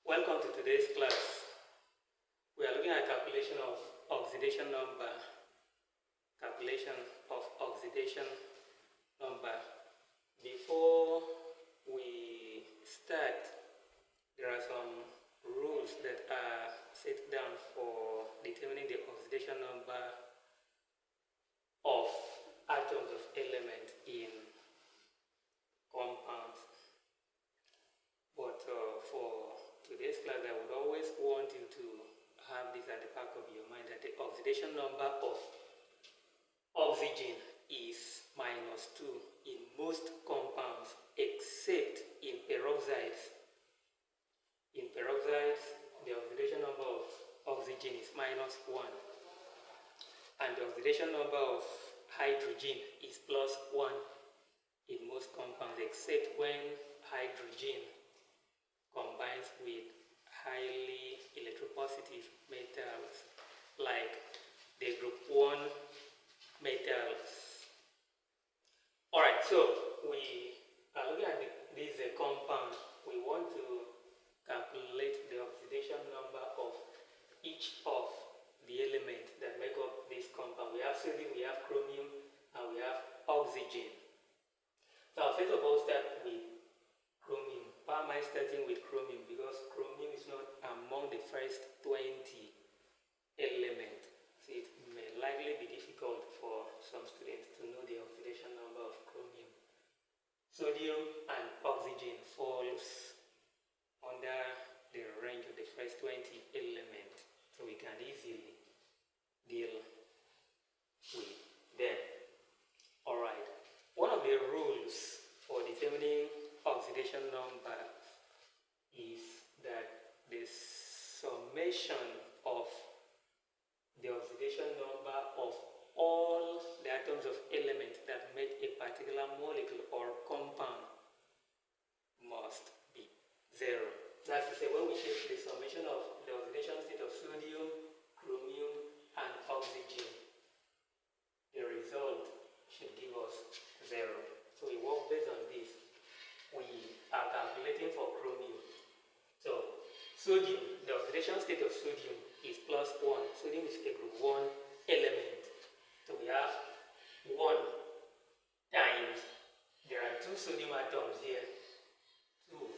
Welcome to today's class. We are looking at calculation of oxidation number. Calculation of oxidation number. Before we start, there are some rules that are set down for determining the oxidation number of atoms of element in compounds. But for today's class, I would always want you to have this at the back of your mind, that the oxidation number of oxygen is -2 in most compounds except in peroxides. In peroxides, the oxidation number of oxygen is -1, and the oxidation number of hydrogen is +1 in most compounds, except when hydrogen combines with highly electropositive metals like the group 1 metals. Alright, so we are looking at this compound. We want to calculate the oxidation number of each of the elements that make up this compound. We have sodium, we have chromium, and we have oxygen. So I'll first of all start with chromium. Why am I starting with chromium? Because chromium is not among the first 20 elements. So it may likely be difficult for some students to know the oxidation number of chromium. Sodium and oxygen falls under the range of the first 20 elements. So we can easily deal with them. Alright. One of the rules for determining oxidation number is that the summation of the oxidation number of all the atoms of elements that make a particular molecule or compound must be 0. That's to say, when we take the summation of the oxidation state of sodium, chromium, and oxygen, the result should give us 0. So we work based on this. We are calculating for chromium. So sodium, the oxidation state of sodium is +1. Sodium is a group 1 element. So we have 1 times, there are 2 sodium atoms here, 2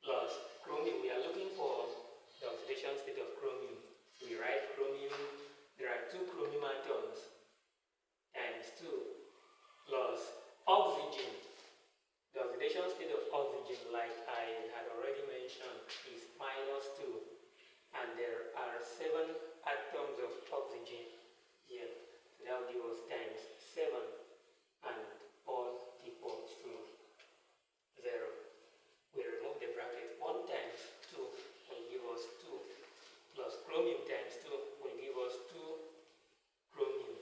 plus chromium. We are looking for the oxidation state of chromium. We write chromium, there are 2 chromium atoms times 2 plus oxygen. The oxidation state of oxygen, like I had already mentioned, is -2. And there are 7 atoms of oxygen here. So that will give us times 7, and all equals to 0. We remove the bracket. 1 times 2 will give us 2, plus chromium times 2 will give us 2 chromium.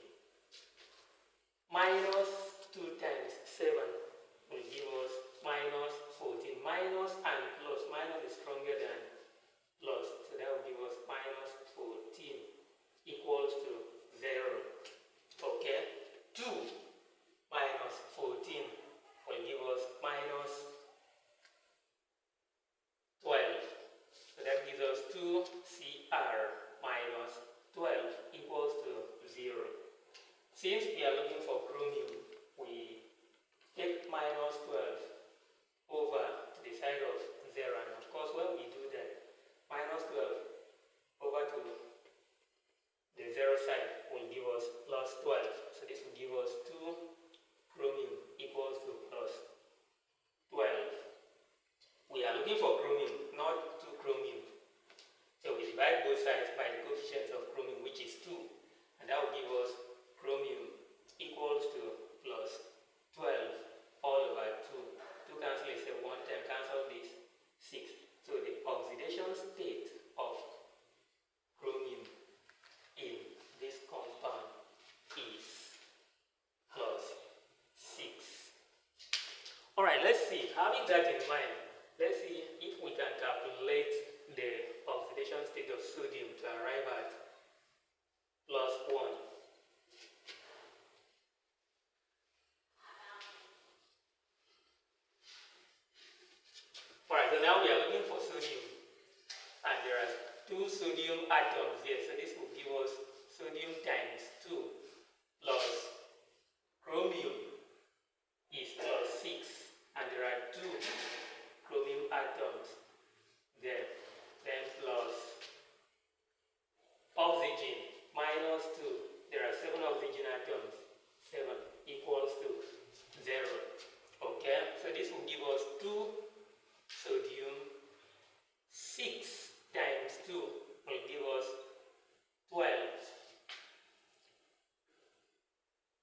-2 times 7 will give us -14. Minus and plus. Minus is stronger than plus. So that will give us -14 equals to 0. Okay? 2 minus 14 will give us -12. So that gives us 2Cr minus 12 equals to 0. Since we are looking for chromium, we take -12 over to the side of 0. And of course, when we do that, -12 over to the 0 side will give us +12. So this will give us 2 chromium equals to +12. We are looking for chromium, not 2 chromium. So we divide both sides by the coefficient of chromium, which is 2. And that will give us chromium equals to +12 all over 2. 2 cancel is 1 time, cancel this, 6. So the oxidation state of chromium in this compound is +6. Alright, let's see. Having that in mind, let's see if we can calculate the oxidation state of sodium to arrive at +1. Alright, so now we are looking for sodium. sodium, and there are 2 sodium atoms here, so this will give us sodium times 2 plus chromium is plus 6, and there are 2 chromium atoms there, then plus oxygen minus 2, there are 7 oxygen atoms, 7 equals to 0. Okay, so this will give us 2 sodium, 6 times 2 will give us 12.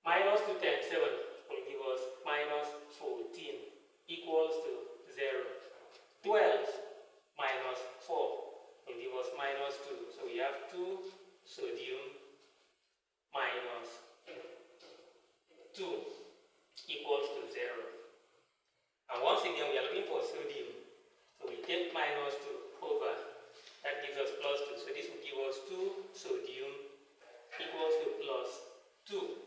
Minus 2 times 7 will give us minus 14 equals to 0. 12 minus 4 will give us minus 2. So we have 2 sodium minus 2 equals to 0. And once again, we are looking for sodium. So we take minus 2 over. That gives us plus 2. So this will give us 2 sodium equals to plus 2.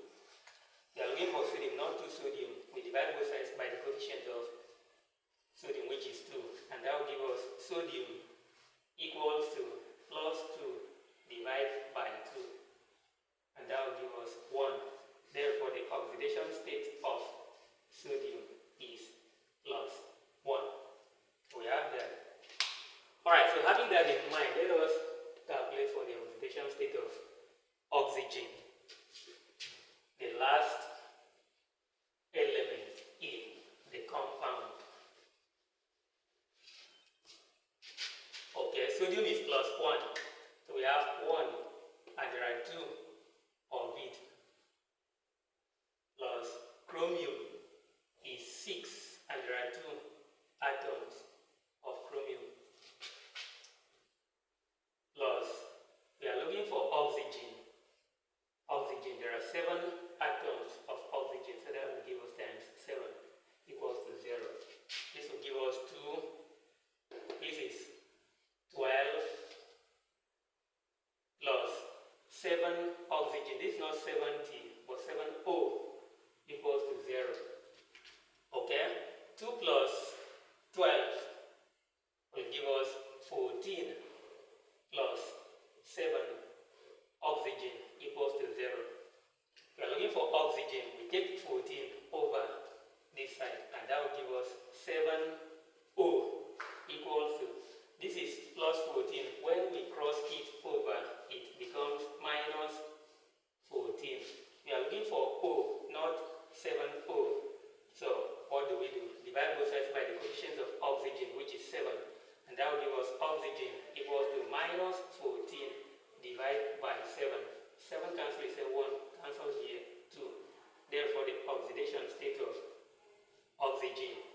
We are looking for sodium, not 2 sodium. We divide both sides by the coefficient of sodium, which is 2. And that will give us sodium equals to plus 2 divided by 2. And that will give us 1. Therefore, the oxidation state of sodium is plus 1. We have that. Alright, so having that in mind, let us calculate for the oxidation state of oxygen, the last element in the compound. Okay, sodium is plus 1. So we have 1 and there are 2 of it. Plus chromium is 6 and there are 2 atoms of chromium. Plus, we are looking for oxygen. Oxygen, there are 7 atoms of oxygen, so that will give us times 7 equals to 0. This will give us 2. This is 12 plus 7 oxygen. This is not 70, but 7O equals to 0. Okay? 2 plus 12 will give us 14 plus 7 oxygen equals to 0. We are looking for oxygen. We take 14 over this side, and that will give us 7O equals to, this is plus 14. When we cross it over, it becomes minus 14. We are looking for O, not 7O. So what do? Divide both sides by the coefficient of oxygen, which is 7. And that will give us oxygen equals to minus 14 divided by 7. 7 cancels, say 1, cancels here 2. Therefore, the oxidation state of oxygen